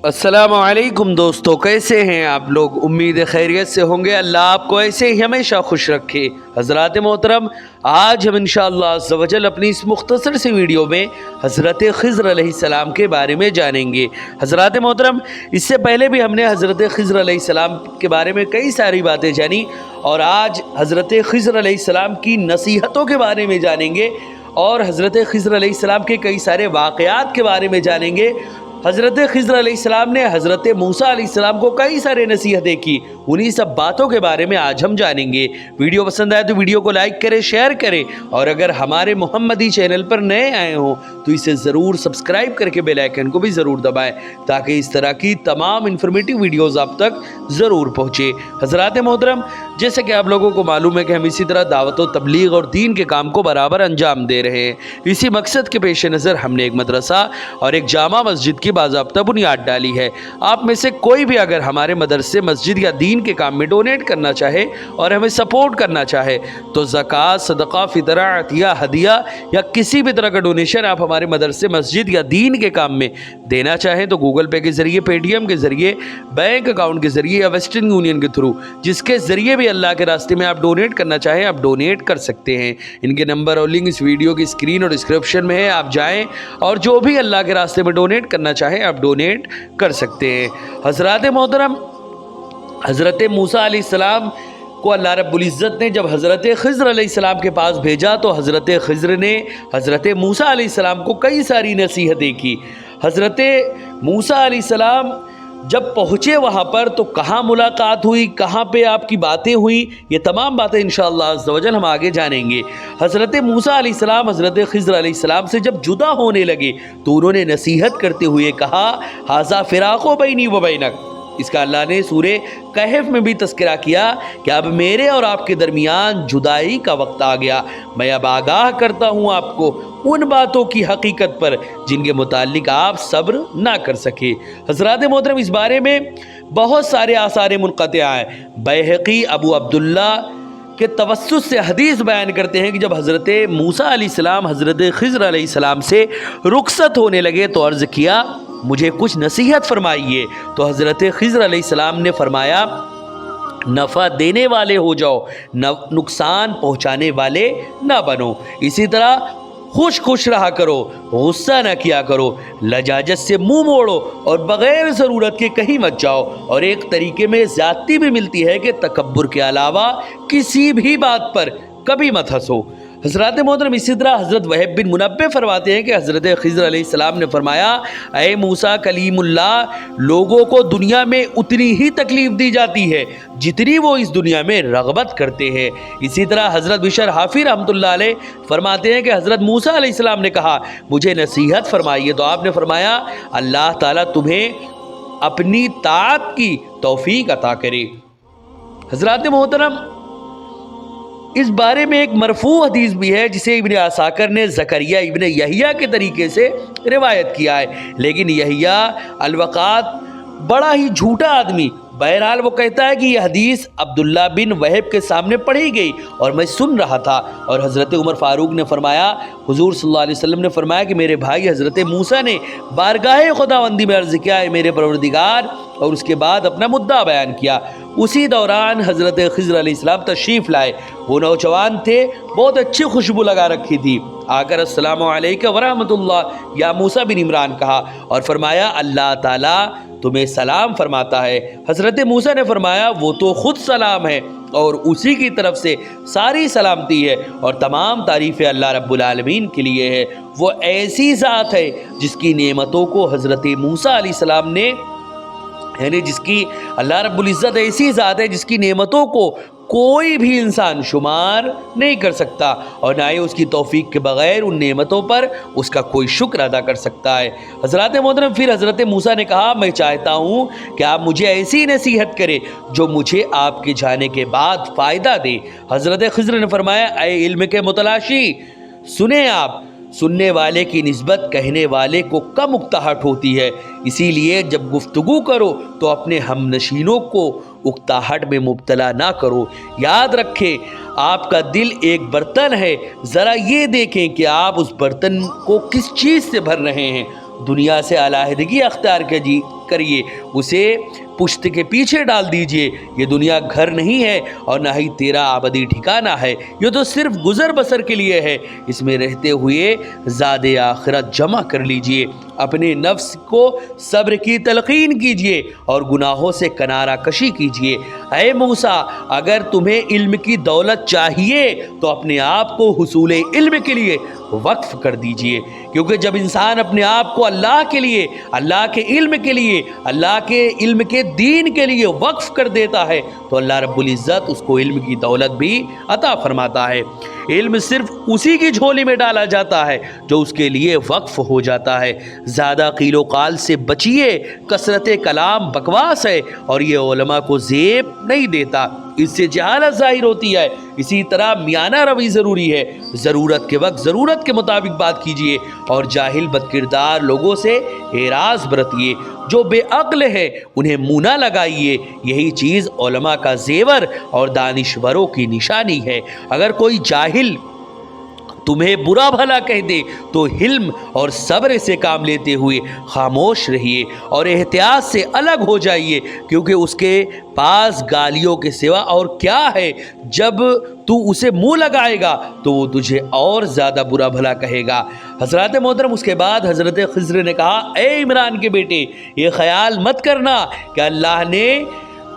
अस्सलामु अलैकुम दोस्तों, कैसे हैं आप लोग। उम्मीद है खैरियत से होंगे। अल्लाह आपको ऐसे ही हमेशा खुश रखे। हज़रात मोहतरम, आज हम इंशाअल्लाह अज़्ज़ व जल अपनी इस मुख्तसर सी वीडियो में हज़रत ख़िज़्र अलैहिस्सलाम के बारे में जानेंगे। हज़रात मोहतरम, इससे पहले भी हमने हज़रत ख़िज़्र अलैहिस्सलाम के बारे में कई सारी बातें जानी और आज हज़रत ख़िज़्र अलैहिस्सलाम की नसीहतों के बारे में जानेंगे और हज़रत ख़िज़्र अलैहिस्सलाम के कई सारे वाक़यात के बारे में जानेंगे। हज़रत ख़िज़्र अलैहिस्सलाम ने हज़रत मूसा अलैहिस्सलाम को कई सारे नसीहतें की, उन्हीं सब बातों के बारे में आज हम जानेंगे। वीडियो पसंद आए तो वीडियो को लाइक करें, शेयर करें और अगर हमारे मोहम्मदी चैनल पर नए आए हों तो इसे ज़रूर सब्सक्राइब करके बेल आइकन को भी ज़रूर दबाएं ताकि इस तरह की तमाम इन्फॉर्मेटिव वीडियोज़ आप तक ज़रूर पहुँचे। हज़रात मोहतरम, जैसे कि आप लोगों को मालूम है कि हम इसी तरह दावत व तबलीग और दीन के काम को बराबर अंजाम दे रहे हैं। इसी मकसद के पेश नज़र हमने एक मदरसा और एक जामा मस्जिद की बाज़ाब्ता बुनियाद डाली है। आप में से कोई भी अगर हमारे मदरसे, मस्जिद या दीन के काम में डोनेट करना चाहे और हमें सपोर्ट करना चाहे तो ज़कात, सदका, फितरा, अतिया, हदिया या किसी भी तरह का डोनेशन आप हमारे मदरसे, मस्जिद या दीन के काम में देना चाहें तो गूगल पे के ज़रिए, पेटीएम के ज़रिए, बैंक अकाउंट के ज़रिए या वेस्टर्न यूनियन के थ्रू, जिसके ज़रिए भी अल्लाह के रास्ते में आप डोनेट करना चाहें आप डोनेट कर सकते हैं। इनके नंबर और लिंक इस वीडियो की स्क्रीन और डिस्क्रिप्शन में है। आप जाएँ और जो भी अल्लाह के रास्ते में डोनेट करना चाहें आप डोनेट कर सकते हैं। हज़रात मोहतरम, हज़रत मूसा अलैहिस्सलाम को अल्लाह रब्बुल इज़्ज़त ने जब हज़रत ख़िज़्र अलैहिस्सलाम के पास भेजा तो हज़रत ख़िज़्र ने हज़रत मूसा अलैहिस्सलाम को कई सारी नसीहतें की। हज़रत मूसा अलैहिस्सलाम जब पहुँचे वहाँ पर तो कहाँ मुलाकात हुई, कहाँ पे आपकी बातें हुई, ये तमाम बातें इंशाअल्लाह अज़्ज़ व जल हम आगे जानेंगे। हज़रत मूसा अलैहिस्सलाम हज़रत ख़िज़्र अलैहिस्सलाम से जब जुदा होने लगे तो उन्होंने नसीहत करते हुए कहा, हाज़ा फ़िराक़ु बैनी व बैनक। इसका अल्लाह ने सूरे कहफ में भी तज़किरा किया कि अब मेरे और आपके दरमियान जुदाई का वक्त आ गया। मैं अब आगाह करता हूँ आपको उन बातों की हकीकत पर जिनके मुताल्लिक आप सब्र ना कर सके। हज़रात मोहतरम, इस बारे में बहुत सारे आसार मुनक़तिआ हैं। बैहक़ी अबू अब्दुल्ला के तवस्सुस से हदीस बयान करते हैं कि जब हज़रत मूसा अलैहिस्सलाम हज़रत ख़िज़्र अलैहिस्सलाम से रुखसत होने लगे तो अर्ज़ किया, मुझे कुछ नसीहत फरमाइए। तो हज़रत ख़िज़्र अलैहिस्सलाम ने फरमाया, नफ़ा देने वाले हो जाओ, नुकसान पहुँचाने वाले ना बनो। इसी तरह खुश खुश रहा करो, गुस्सा न किया करो, लजाजत से मुंह मोड़ो और बग़ैर ज़रूरत के कहीं मत जाओ। और एक तरीके में ज़्यादती भी मिलती है कि तकब्बुर के अलावा किसी भी बात पर कभी मत हंसो। हज़रात मोहतरम, इसी तरह हज़रत वहब बिन मुनब्बे फरमाते हैं कि हज़रत ख़िज़्र अलैहिस्सलाम ने फरमाया, ऐ मूसा कलीमुल्लाह, लोगों को दुनिया में उतनी ही तकलीफ़ दी जाती है जितनी वो इस दुनिया में रग़बत करते हैं। इसी तरह हज़रत बिशर हाफ़ी रहमतुल्लाह अलैह फरमाते हैं कि हज़रत मूसा अलैहिस्सलाम ने कहा, मुझे नसीहत फरमाइए। तो आपने फरमाया, अल्लाह ताला तुम्हें अपनी ताअत की तौफ़ीक अता करे। हज़रात मोहतरम, इस बारे में एक मरफू हदीस भी है जिसे इब्न असाकिर ने ज़करिया इब्न यहिया के तरीके से रिवायत किया है, लेकिन यहिया अलवक़ात बड़ा ही झूठा आदमी। बहरहाल वो कहता है कि यह हदीस अब्दुल्ला बिन वहब के सामने पढ़ी गई और मैं सुन रहा था और हज़रत उमर फ़ारूक ने फरमाया, हुज़ूर सल्लल्लाहु अलैहि वसल्लम ने फरमाया कि मेरे भाई हज़रत मूसा ने बारगाह खुदावंदी में अर्ज़ किया है मेरे परवरदिगार, और उसके बाद अपना मुद्दा बयान किया। उसी दौरान हज़रत ख़िज़्र अलैहिस्सलाम तशरीफ़ लाए। वो नौजवान थे, बहुत अच्छी खुशबू लगा रखी थी। आकर अस्सलामु अलैका व रहमतुल्लाह या मूसा बिन इमरान कहा और फरमाया, अल्लाह ताला तुम्हें सलाम फरमाता है। हज़रत मूसा ने फरमाया, वो तो ख़ुद सलाम है और उसी की तरफ से सारी सलामती है और तमाम तारीफ़ें अल्लाह रब्बुल आलमीन के लिए है। वो ऐसी ज़ात है जिसकी नेमतों को हज़रत मूसा अलैहिस्सलाम ने, यानी जिसकी अल्लाह रब्बुल इज़्ज़त ऐसी ज़ात है जिसकी नेमतों को कोई भी इंसान शुमार नहीं कर सकता और ना ही उसकी तौफीक के बग़ैर उन नेमतों पर उसका कोई शुक्र अदा कर सकता है। हज़रत मोहतरम, फिर हज़रत मूसा ने कहा, मैं चाहता हूँ कि आप मुझे ऐसी नसीहत करें जो मुझे आपके जाने के बाद फ़ायदा दे। हज़रत ख़िज़्र ने फरमाया, ऐ इल्म के मुतलाशी, सुने आप, सुनने वाले की निस्बत कहने वाले को कम उकताहट होती है, इसीलिए जब गुफ्तगू करो तो अपने हमनशीनों को उकताहट में मुब्तला ना करो। याद रखें, आपका दिल एक बर्तन है, ज़रा ये देखें कि आप उस बर्तन को किस चीज़ से भर रहे हैं। दुनिया से अलहदगी अख्तियार कीजिए, करिए, उसे पुश्त के पीछे डाल दीजिए। ये दुनिया घर नहीं है और ना ही तेरा आबदी ठिकाना है, ये तो सिर्फ गुजर बसर के लिए है। इसमें रहते हुए ज़ादे आखिरत जमा कर लीजिए। अपने नफ्स को सब्र की तलकीन कीजिए और गुनाहों से किनारा कशी कीजिए। ऐ मूसा, अगर तुम्हें इल्म की दौलत चाहिए तो अपने आप को हुसूल इल्म के लिए वक्फ कर दीजिए, क्योंकि जब इंसान अपने आप को अल्लाह के लिए, अल्लाह के इल्म के लिए, अल्लाह के इल्म के दीन के लिए वक्फ कर देता है तो अल्लाह रब्बुल इज़्ज़त उसको इल्म की दौलत भी अता फरमाता है। इल्म सिर्फ उसी की झोली में डाला जाता है जो उसके लिए वक्फ हो जाता है। ज़्यादा कीलो काल से बचिए, कसरत कलाम बकवास है और ये उलमा को ज़ेब नहीं देता, इससे जहालत ज़ाहिर होती है। इसी तरह मियाना रवि ज़रूरी है, ज़रूरत के वक्त ज़रूरत के मुताबिक बात कीजिए और जाहिल बदकिरदार लोगों से एराज़ बरतिए। जो बेअक्ल है उन्हें मुँह न लगाइए, यही चीज़ उलमा का ज़ेवर और दानिशवरों की निशानी है। अगर कोई जाहिल तुम्हें बुरा भला कह दे तो हिल्म और सब्र से काम लेते हुए खामोश रहिए और एहतियात से अलग हो जाइए, क्योंकि उसके पास गालियों के सिवा और क्या है। जब तू उसे मुंह लगाएगा तो वो तुझे और ज़्यादा बुरा भला कहेगा। हज़रत मोहतरम, उसके बाद हज़रत खिज़र ने कहा, ए इमरान के बेटे, ये ख्याल मत करना कि अल्लाह ने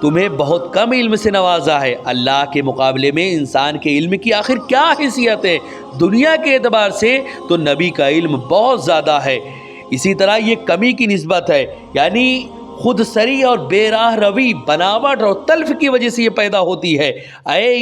तुम्हें बहुत कम इल्म से नवाजा है। अल्लाह के मुकाबले में इंसान के इल्म की आखिर क्या हैसियत है। दुनिया के एतबार से तो नबी का इल्म बहुत ज़्यादा है। इसी तरह ये कमी की निस्बत है, यानी खुद सरी और बेराह रवी, बनावट और तल्फ की वजह से ये पैदा होती है। ऐ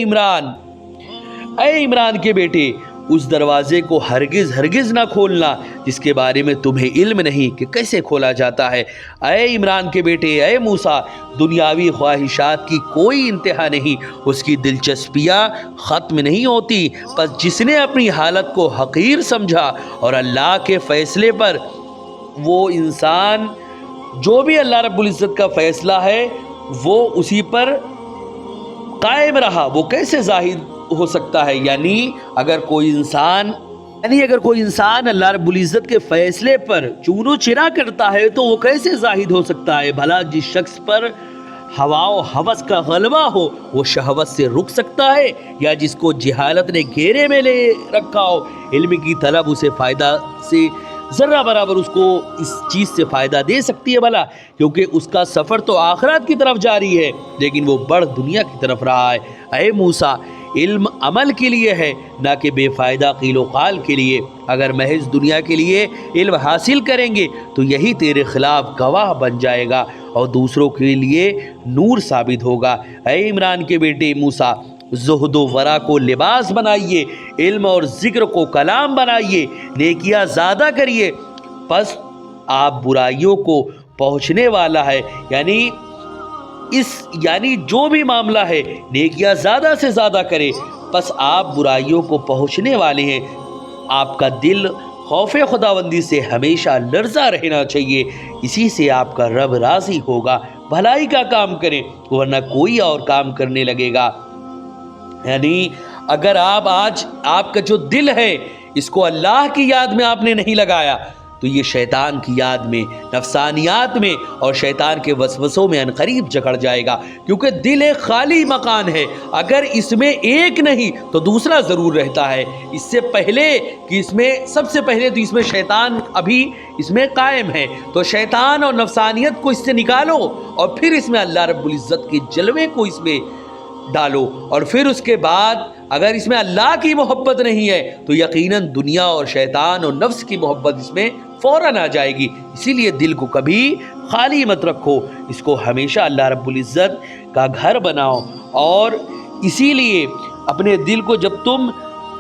इमरान के बेटे, उस दरवाजे को हरगिज़ ना खोलना जिसके बारे में तुम्हें इल्म नहीं कि कैसे खोला जाता है। ऐ इमरान के बेटे, ऐ मूसा, दुनियावी ख्वाहिशात की कोई इंतहा नहीं, उसकी दिलचस्पियाँ ख़त्म नहीं होती। पर जिसने अपनी हालत को हक़ीर समझा और अल्लाह के फ़ैसले पर, वो इंसान जो भी अल्लाह रब्बुल इज़्ज़त का फ़ैसला है वो उसी पर कायम रहा, वो कैसे ज़ाहिद हो सकता है। यानी अगर कोई इंसान अल्लाह रब्बुल इज़्ज़त के फैसले पर चूनो चिरा करता है तो वो कैसे ज़ाहिद हो सकता है। भला जिस शख्स पर हवा और हवस का गलबा हो वो शहवत से रुक सकता है, या जिसको जहालत ने घेरे में ले रखा हो, इल्म की तलब उसे फ़ायदा से ज़र्रा बराबर उसको इस चीज़ से फ़ायदा दे सकती है भला, क्योंकि उसका सफ़र तो आखिरत की तरफ जारी है लेकिन वो बढ़ दुनिया की तरफ रहा है। ऐ मूसा, इल्म अमल के लिए है, ना कि बेफ़ायदा कीलो काल के लिए। अगर महज दुनिया के लिए इल्म हासिल करेंगे तो यही तेरे ख़िलाफ़ गवाह बन जाएगा और दूसरों के लिए नूर साबित होगा। ऐ इमरान के बेटे मूसा, ज़ुहद व वरा को लिबास बनाइए, इल्म और ज़िक्र को कलाम बनाइए, नेकियां ज़्यादा करिए, बस आप बुराइयों को पहुँचने वाला है। यानी जो भी मामला है, नेकियां ज़्यादा से ज़्यादा करें, बस आप बुराइयों को पहुँचने वाले हैं। आपका दिल खौफ खुदाबंदी से हमेशा लर्जा रहना चाहिए, इसी से आपका रब राज़ी होगा। भलाई का काम करें वरना कोई और काम करने लगेगा। यानी अगर आज आपका जो दिल है इसको अल्लाह की याद में आपने नहीं लगाया तो ये शैतान की याद में, नफसानियात में और शैतान के वसवसों में अनकरीब जकड़ जाएगा, क्योंकि दिल एक खाली मकान है। अगर इसमें एक नहीं तो दूसरा ज़रूर रहता है। इससे पहले कि इसमें सबसे पहले तो इसमें शैतान अभी इसमें कायम है, तो शैतान और नफसानियत को इससे निकालो और फिर इसमें अल्लाह रब्बुल इज़्ज़त के जलवे को इसमें डालो, और फिर उसके बाद अगर इसमें अल्लाह की मोहब्बत नहीं है तो यकीनन दुनिया और शैतान और नफ्स की मोहब्बत इसमें फ़ौरन आ जाएगी। इसीलिए दिल को कभी खाली मत रखो, इसको हमेशा अल्लाह रब्बुल इज़्ज़त का घर बनाओ। और इसीलिए अपने दिल को जब तुम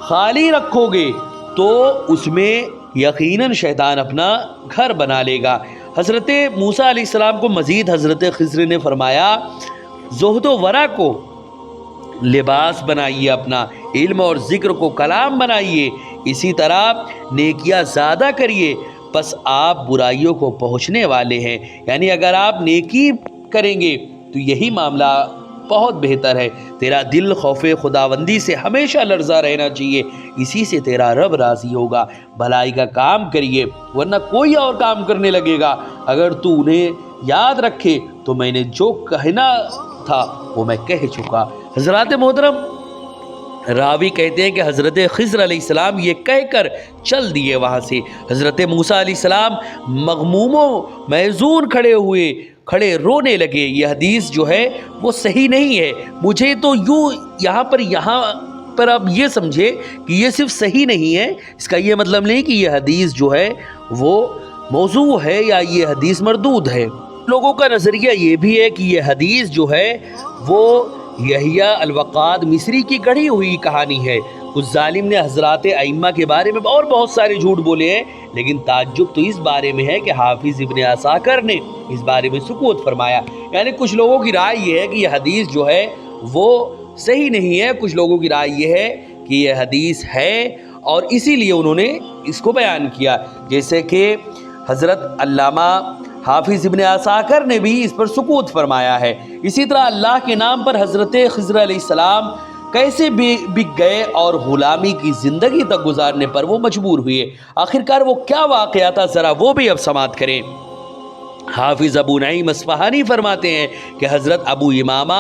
खाली रखोगे तो उसमें यकीनन शैतान अपना घर बना लेगा। हज़रत मूसा अलैहिस्सलाम को मज़ीद हज़रत खिज़र ने फरमाया, ज़ुहद व वरा को लिबास बनाइए, अपना इल्म और ज़िक्र को कलाम बनाइए, इसी तरह नेकियां ज़्यादा करिए, बस आप बुराइयों को पहुँचने वाले हैं। यानी अगर आप नेकी करेंगे तो यही मामला बहुत बेहतर है। तेरा दिल खौफ खुदाबंदी से हमेशा लर्जा रहना चाहिए, इसी से तेरा रब राज़ी होगा। भलाई का काम करिए वरना कोई और काम करने लगेगा। अगर तू उन्हें याद रखे तो मैंने जो कहना था वो मैं कह चुका। हजरात मोहतरम, रावी कहते हैं कि हज़रत खिज़र अलैहिस्सलाम ये कहकर चल दिए वहाँ से। हज़रत मूसा अलैहिस्सलाम मग़मूमो महज़ून खड़े रोने लगे। ये हदीस जो है वो सही नहीं है। मुझे तो यूँ यहाँ पर आप ये समझे कि ये सिर्फ सही नहीं है, इसका ये मतलब नहीं कि ये हदीस जो है वो मौजू है या ये हदीस मरदूद है। लोगों का नज़रिया ये भी है कि ये हदीस जो है वो यहिया अल-वक़ाद मिस्री की गढ़ी हुई कहानी है। उस जालिम ने हज़रात अइम्मा के बारे में और बहुत सारे झूठ बोले हैं, लेकिन ताज्जुब तो इस बारे में है कि हाफिज़ इब्न असाकर ने इस बारे में सुकूत फरमाया। यानी कुछ लोगों की राय ये है कि यह हदीस जो है वो सही नहीं है, कुछ लोगों की राय ये है कि यह हदीस है और इसीलिए उन्होंने इसको बयान किया। जैसे कि हज़रत अल्लामा हाफिज़ इब्न असाकर ने भी इस पर सुकूत फरमाया है। इसी तरह अल्लाह के नाम पर हज़रत खिज़र अलैहिस्सलाम कैसे बिक गए और ग़ुलामी की ज़िंदगी तक गुजारने पर वो मजबूर हुए। आखिरकार वो क्या वाक़या था, ज़रा वो भी अब समाअत करें। हाफिज़ अबू नईम अस्फ़हानी फरमाते हैं कि हज़रत अबू इमामा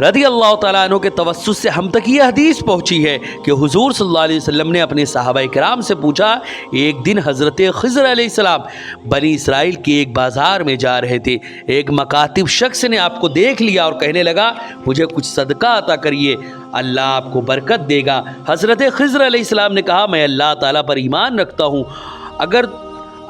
रज़ी अल्लाह तआला अन्हु के तवस्सुस से हम तक ये हदीस पहुँची है कि हुज़ूर सल्लल्लाहु अलैहि वसल्लम ने अपने सहाबाए किराम से पूछा, एक दिन हज़रत खिज़र अलैहिस्सलाम बनी इसराइल के एक बाज़ार में जा रहे थे। एक मकातिब शख्स ने आपको देख लिया और कहने लगा, मुझे कुछ सदका अता करिए, अल्लाह आपको बरकत देगा। हज़रत खिज़र अलैहिस्सलाम ने कहा, मैं अल्लाह ताला पर ईमान रखता हूँ, अगर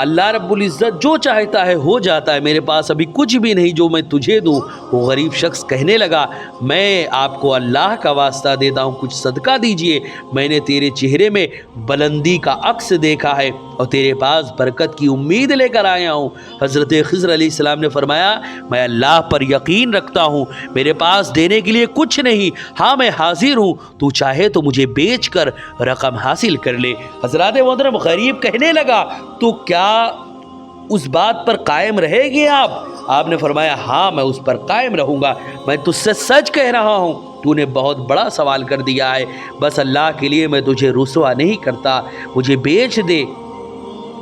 अल्लाह रब्बुल इज़्ज़त जो चाहता है हो जाता है, मेरे पास अभी कुछ भी नहीं जो मैं तुझे दूँ। वो गरीब शख्स कहने लगा, मैं आपको अल्लाह का वास्ता देता हूँ, कुछ सदका दीजिए, मैंने तेरे चेहरे में बुलंदी का अक्स देखा है और तेरे पास बरकत की उम्मीद लेकर आया हूँ। हज़रत खिज़र अलैहिस्सलाम ने फरमाया, मैं अल्लाह पर यकीन रखता हूँ, मेरे पास देने के लिए कुछ नहीं, हाँ मैं हाजिर हूँ, तू चाहे तो मुझे बेच कर रकम हासिल कर ले। हज़रात मोहतरम, गरीब कहने लगा, तो क्या उस बात पर कायम रहेंगे आप? आपने फरमाया, हाँ मैं उस पर कायम रहूँगा, मैं तुझसे सच कह रहा हूँ, तूने बहुत बड़ा सवाल कर दिया है, बस अल्लाह के लिए मैं तुझे रुसवा नहीं करता, मुझे बेच दे।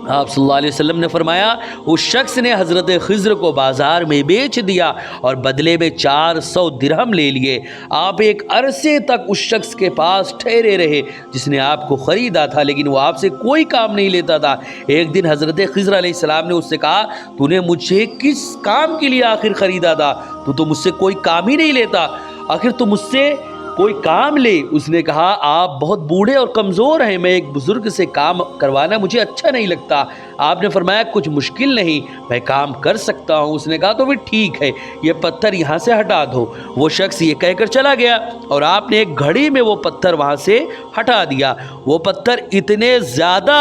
आप सल्लल्लाहु अलैहि वसल्लम ने फरमाया, उस शख्स ने हज़रत खिज़र को बाज़ार में बेच दिया और बदले में 400 दिरहम ले लिए। आप एक अरसे तक उस शख्स के पास ठहरे रहे जिसने आपको ख़रीदा था, लेकिन वो आपसे कोई काम नहीं लेता था। एक दिन हज़रत खिज़र अलैहिस्सलाम ने उससे कहा, तूने मुझे किस काम के लिए आखिर ख़रीदा था? तू तो मुझसे कोई काम ही नहीं लेता, आखिर तू मुझसे कोई काम ले। उसने कहा, आप बहुत बूढ़े और कमज़ोर हैं, मैं एक बुज़ुर्ग से काम करवाना मुझे अच्छा नहीं लगता। आपने फरमाया, कुछ मुश्किल नहीं, मैं काम कर सकता हूँ। उसने कहा, तो फिर ठीक है, ये पत्थर यहाँ से हटा दो। वो शख्स ये कहकर चला गया और आपने एक घड़ी में वो पत्थर वहाँ से हटा दिया। वो पत्थर इतने ज़्यादा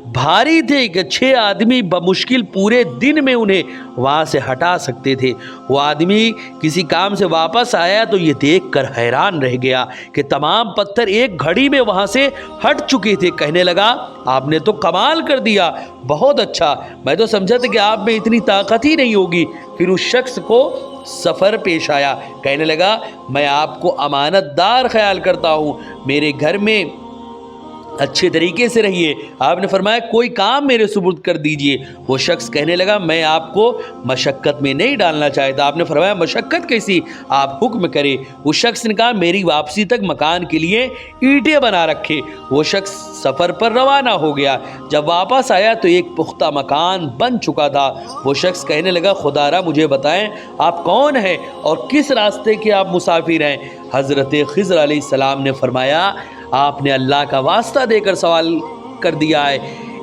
भारी थे कि 6 आदमी बमुश्किल पूरे दिन में उन्हें वहाँ से हटा सकते थे। वो आदमी किसी काम से वापस आया तो ये देखकर हैरान रह गया कि तमाम पत्थर एक घड़ी में वहाँ से हट चुके थे। कहने लगा, आपने तो कमाल कर दिया, बहुत अच्छा, मैं तो समझा था कि आप में इतनी ताकत ही नहीं होगी। फिर उस शख्स को सफ़र पेश आया, कहने लगा, मैं आपको अमानतदार ख्याल करता हूँ, मेरे घर में अच्छे तरीके से रहिए। आपने फरमाया, कोई काम मेरे सुपुर्द कर दीजिए। वो शख्स कहने लगा, मैं आपको मशक्क़त में नहीं डालना चाहता। आपने फरमाया, मशक्क़त कैसी, आप हुक्म करें। उस शख्स ने कहा, मेरी वापसी तक मकान के लिए ईंटें बना रखे। वो शख्स सफ़र पर रवाना हो गया। जब वापस आया तो एक पुख्ता मकान बन चुका था। वो शख्स कहने लगा, खुदारा मुझे बताएं, आप कौन हैं और किस रास्ते के आप मुसाफिर हैं? हज़रत खिज़र अलैहिस्सलाम ने फरमाया, आपने अल्लाह का वास्ता देकर सवाल कर दिया है,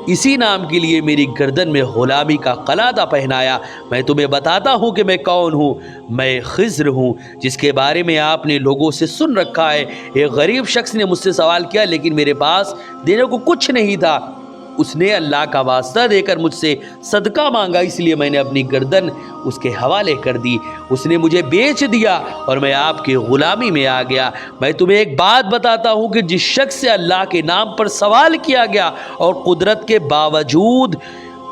इसी नाम के लिए मेरी गर्दन में ग़ुलामी का कलादा पहनाया। मैं तुम्हें बताता हूँ कि मैं कौन हूँ। मैं खिज़र हूँ जिसके बारे में आपने लोगों से सुन रखा है। एक गरीब शख्स ने मुझसे सवाल किया, लेकिन मेरे पास देने को कुछ नहीं था। उसने अल्लाह का वास्ता देकर मुझसे सदका मांगा, इसलिए मैंने अपनी गर्दन उसके हवाले कर दी। उसने मुझे बेच दिया और मैं आपके ग़ुलामी में आ गया। मैं तुम्हें एक बात बताता हूँ कि जिस शख्स से अल्लाह के नाम पर सवाल किया गया और कुदरत के बावजूद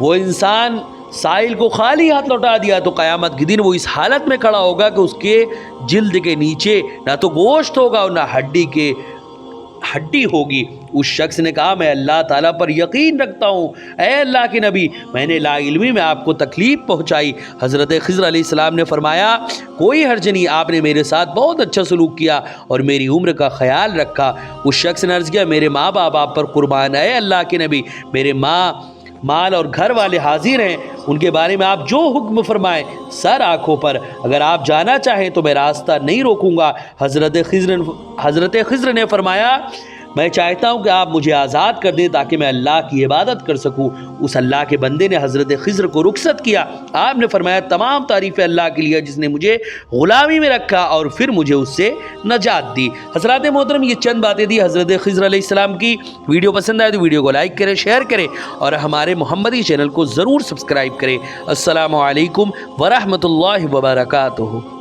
वो इंसान साइल को खाली हाथ लौटा दिया, तो क़यामत के दिन वो इस हालत में खड़ा होगा कि उसके जिल्द के नीचे ना तो गोश्त होगा और ना हड्डी के हड्डी होगी। उस शख्स ने कहा मैं अल्लाह ताला पर यकीन रखता हूँ, ऐ अल्लाह के नबी मैंने लाइल्मी में आपको तकलीफ़ पहुँचाई। हज़रत खिज़र अलैहिस्सलाम ने फरमाया कोई हर्ज नहीं, आपने मेरे साथ बहुत अच्छा सलूक किया और मेरी उम्र का ख्याल रखा। उस शख्स ने अर्ज़ किया मेरे माँ बाप आप पर कुर्बान है अल्लाह के नबी, मेरे माल और घर वाले हाजिर हैं, उनके बारे में आप जो हुक्म फरमाएं सर आँखों पर, अगर आप जाना चाहें तो मैं रास्ता नहीं रोकूंगा। हज़रत खिज़र ने फरमाया मैं चाहता हूँ कि आप मुझे आज़ाद कर दें ताकि मैं अल्लाह की इबादत कर सकूँ। उस अल्लाह के बंदे ने हज़रत खिज़र को रुखसत किया। आपने फरमाया तमाम तारीफ़ें अल्लाह के लिए जिसने मुझे ग़ुलामी में रखा और फिर मुझे उससे नजात दी। हज़रात मोहतरम ये चंद बातें दी हज़रत खिज़र अलैहिस्सलाम की। वीडियो पसंद आए तो वीडियो को लाइक करें, शेयर करें और हमारे मोहम्मदी चैनल को ज़रूर सब्सक्राइब करें। अस्सलामु अलैकुम वरहमतुल्लाहि वबरकातुहू।